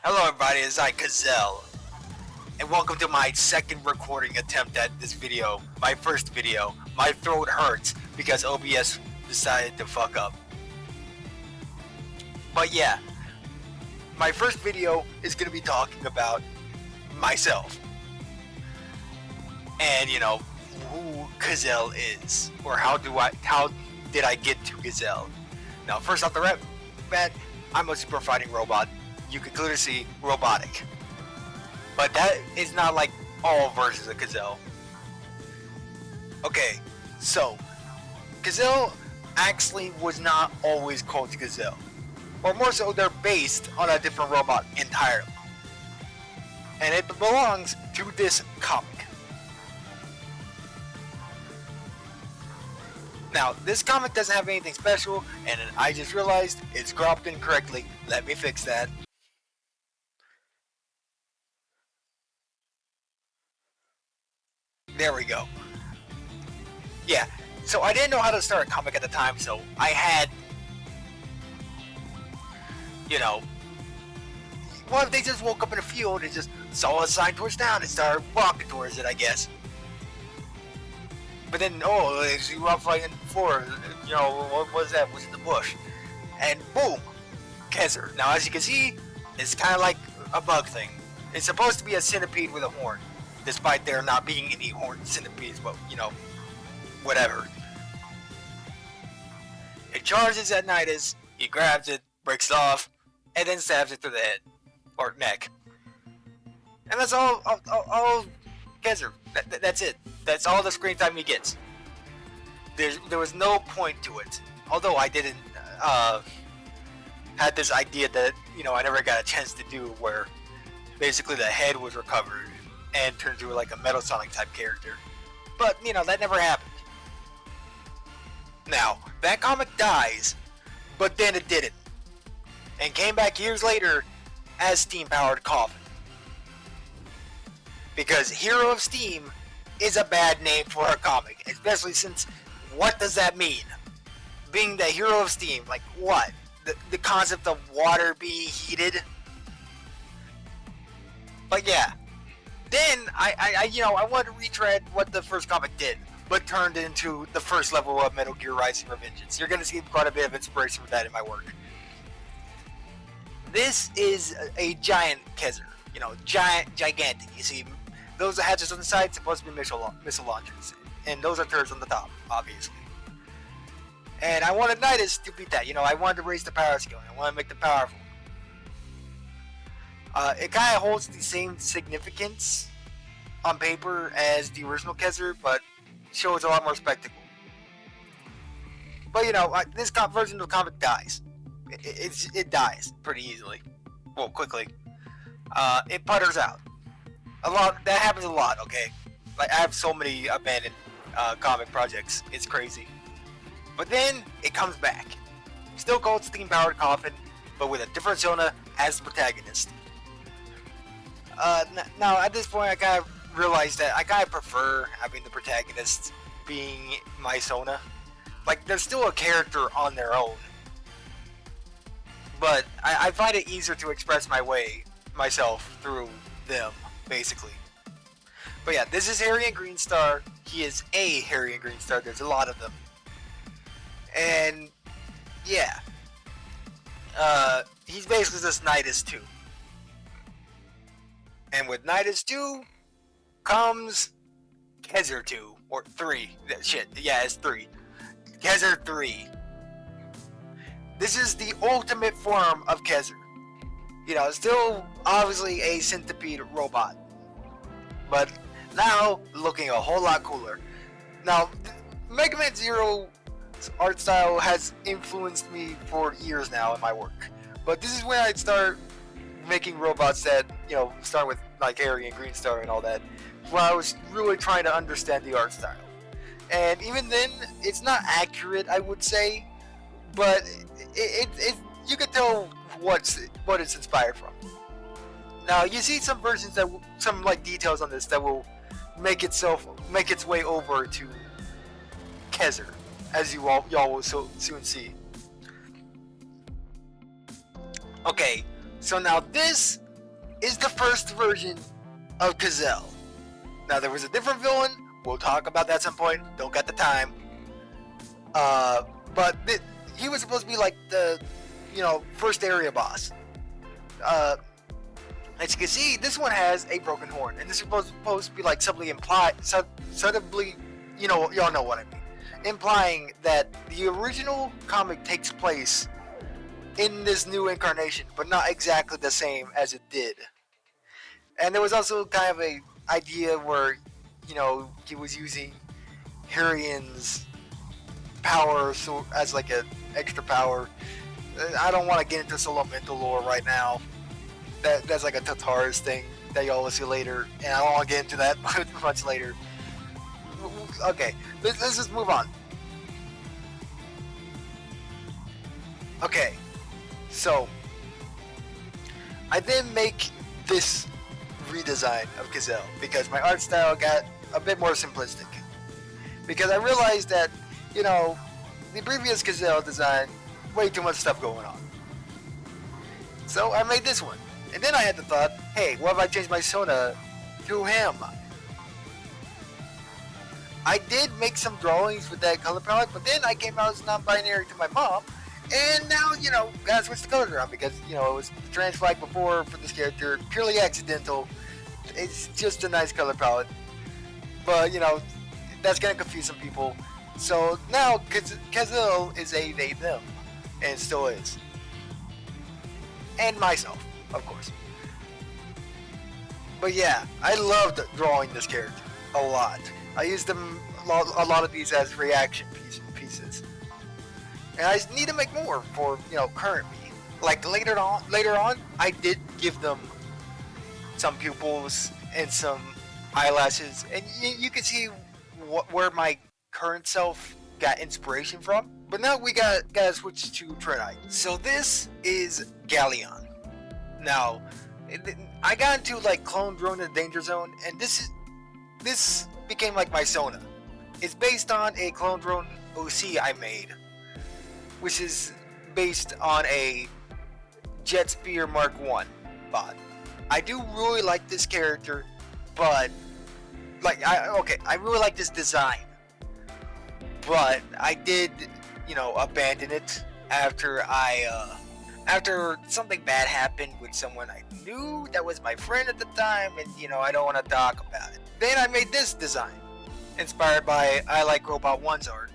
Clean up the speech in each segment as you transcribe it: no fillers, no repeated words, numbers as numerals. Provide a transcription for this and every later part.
Hello everybody, it's I, Kezzel, and welcome to my second recording attempt at this video. My first video. My throat hurts because OBS decided to fuck up. But yeah, my first video is going to be talking about myself. And you know, who Kezzel is, or how did I get to Kezzel? Now first off the bat, I'm a super fighting robot. You can clearly see robotic. But that is not like all versions of Kezzel. Okay, so Kezzel actually was not always called Kezzel. Or more so, they're based on a different robot entirely. And it belongs to this comic. Now, this comic doesn't have anything special, and I just realized it's cropped incorrectly. Let me fix that. There we go. Yeah, so I didn't know how to start a comic at the time, so I had, you know, what if they just woke up in a field and just saw a sign towards town and started walking towards it, I guess. But then, oh, they see off like in the floor, you know, what was that? Was in the bush. And boom, Kezzel. Now, as you can see, it's kind of like a bug thing. It's supposed to be a centipede with a horn, despite there not being any horned centipedes, but, you know, whatever. It charges at Nidus, he grabs it, breaks it off, and then stabs it through the head, or neck. And that's all Kezzel. That's it. That's all the screen time he gets. There was no point to it. Although I didn't, had this idea that, you know, I never got a chance to do, where basically the head was recovered and turned into like a Metal Sonic type character. But, you know, that never happened. Now, that comic dies, but then it didn't. And came back years later as Steam Powered Coffin. Because Hero of Steam is a bad name for a comic, especially since, what does that mean? Being the Hero of Steam, like what? The concept of water being heated? But yeah. Then, I wanted to retread what the first comic did, but turned into the first level of Metal Gear Rising Revengeance. You're going to see quite a bit of inspiration for that in my work. This is a giant Kezzel. You know, gigantic. You see, those hatches on the side supposed to be missile launchers, and those are turrets on the top, obviously. And I wanted Nidus to beat that. You know, I wanted to raise the power skill. I wanted to make them powerful. It kind of holds the same significance on paper as the original Kezzel, but shows a lot more spectacle. But you know, this version of the comic dies. It dies pretty easily. Well, quickly. It putters out. A lot. That happens a lot. Okay, like I have so many abandoned comic projects. It's crazy. But then it comes back. Still called Steam Powered Coffin, but with a different Sona as the protagonist. Now at this point, I kind of realized that I kind of prefer having the protagonist being my Sona. Like, they're still a character on their own, but I find it easier to express myself through them, basically. But yeah, this is Harry and Greenstar. He is a Harry and Greenstar. There's a lot of them. And yeah, he's basically just Nidus 2. And with Nidus 2 comes Kezzel 2, or 3. Shit, yeah, it's 3. Kezzel 3. This is the ultimate form of Kezzel. You know, still obviously a centipede robot, but now looking a whole lot cooler. Now, Mega Man Zero's art style has influenced me for years now in my work, but this is when I'd start making robots that, you know, start with like Harry and Greenstar and all that, when I was really trying to understand the art style. And even then, it's not accurate, I would say, but you can tell what it's inspired from. Now, you see some versions that some like details on this that will make its way over to Kezzel, as y'all will so soon see. Okay, so now this is the first version of Kezzel. Now there was a different villain. We'll talk about that at some point. Don't got the time. But he was supposed to be like the, first area boss. As you can see, this one has a broken horn, and this is supposed to be like subtly, y'all know what I mean, implying that the original comic takes place in this new incarnation, but not exactly the same as it did. And there was also kind of a idea where, he was using Hyrion's power as like an extra power. I don't want to get into elemental lore right now. That's like a Tatar's thing that y'all will see later, and I don't want to get into that much later. Okay, let's just move on. Okay, so I then make this redesign of Kezzel because my art style got a bit more simplistic. Because I realized that, the previous Kezzel design, way too much stuff going on. So I made this one. And then I had the thought, hey, what if I change my sona to him? I did make some drawings with that color palette, but then I came out as non-binary to my mom, and now, gotta switch the colors around because, it was the trans flag before for this character, purely accidental. It's just a nice color palette. But, that's gonna confuse some people. So now, Kezzel is a they, them, and still is. And myself, of course. But yeah, I loved drawing this character a lot. I used them a lot of these as reaction pieces, and I need to make more for current me. Like later on, I did give them some pupils and some eyelashes, and you can see where my current self got inspiration from. But now we gotta switch to Trinite. So this is Galleon. Now, I got into like clone drone in the danger zone, and this became like my sona. It's based on a clone drone OC I made, which is based on a Jet Spear Mark 1 bot. I do really like this character, but I really like this design. But I did, abandon it after after something bad happened with someone I knew that was my friend at the time, and I don't want to talk about it. Then I made this design, inspired by I Like Robot 1's art.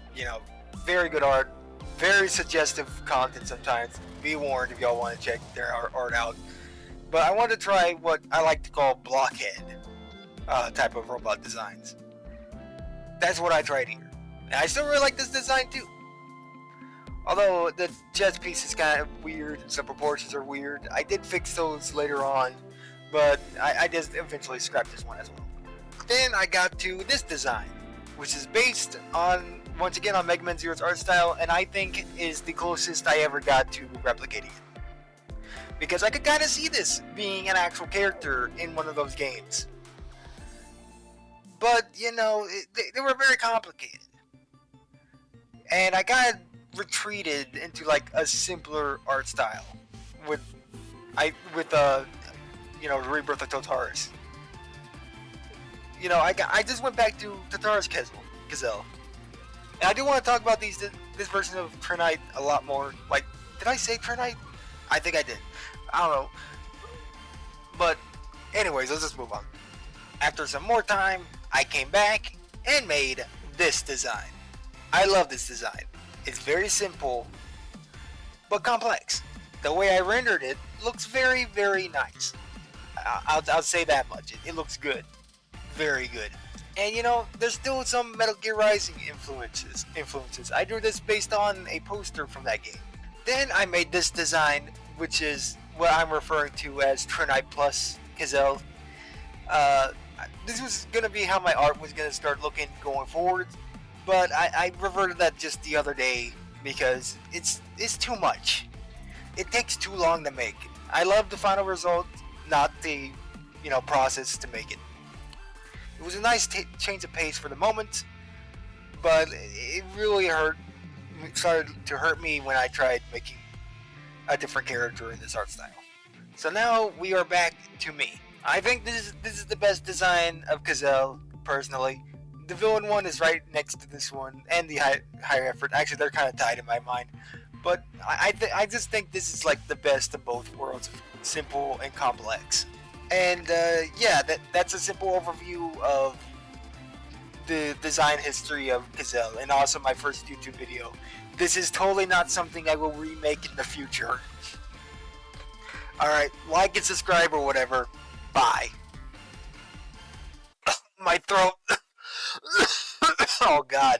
Very good art, very suggestive content sometimes. Be warned if y'all want to check their art out. But I wanted to try what I like to call blockhead type of robot designs. That's what I tried here. And I still really like this design too. Although the chest piece is kind of weird and some proportions are weird. I did fix those later on, but I just eventually scrapped this one as well. Then I got to this design, which is based on, once again, on Mega Man Zero's art style, and I think is the closest I ever got to replicating it. Because I could kind of see this being an actual character in one of those games. But, they were very complicated. And I kind of retreated into like a simpler art style with the rebirth of Totaris. I just went back to Totaris Kezzel. And I do want to talk about this version of Trinite a lot more. Like, did I say Trinite? I think I did. I don't know. But anyways, let's just move on. After some more time, I came back and made this design. I love this design. It's very simple, but complex. The way I rendered it looks very, very nice. I'll say that much. It looks good. Very good. And there's still some Metal Gear Rising influences. I drew this based on a poster from that game. Then I made this design, which is what I'm referring to as Trinite Plus Kezzel. This was going to be how my art was going to start looking going forward. But I reverted that just the other day because it's too much. It takes too long to make. I love the final result, not the process to make it. It was a nice change of pace for the moment, but it really started to hurt me when I tried making a different character in this art style. So now we are back to me. I think this is the best design of Kezzel, personally. The villain one is right next to this one, and the higher effort. Actually, they're kind of tied in my mind. But I just think this is like the best of both worlds, simple and complex. And yeah, that's a simple overview of the design history of Kezzel, and also my first YouTube video. This is totally not something I will remake in the future. Alright, like and subscribe or whatever. Bye. My throat. Oh god.